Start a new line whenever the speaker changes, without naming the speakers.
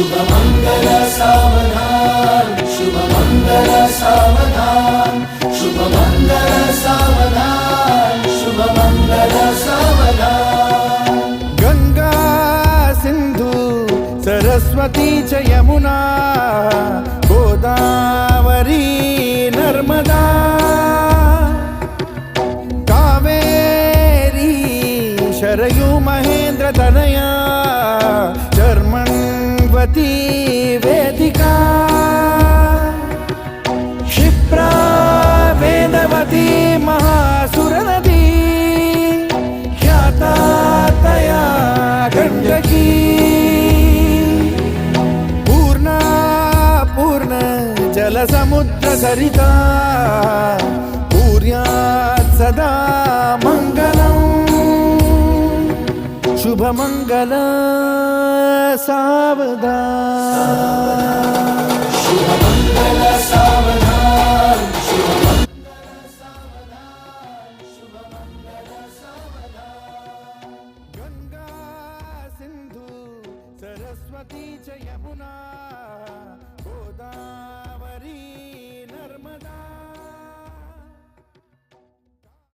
शुभमंगल सावधान, शुभमंगल सावधान, शुभमंगल सावधान, शुभमंगल सावधान।
गंगा सिंधु सरस्वती च यमुना गोदावरी नर्मदा कावेरी शरयू महेंद्र तनया चर्मण्वती वेदिका क्षिप्रा वेदवती महासुरनदी ख्याता तया गण्डकी पूर्णा पूर्ण जलसमुद्र सरिता पूर्यात् सदा मङ्गलम् शुभमंगल सावधान,
शुभमंगल सावधान, शुभमंगल सावधान, शुभमंगल सावधान।
गंगा सिंधु सरस्वती च यमुना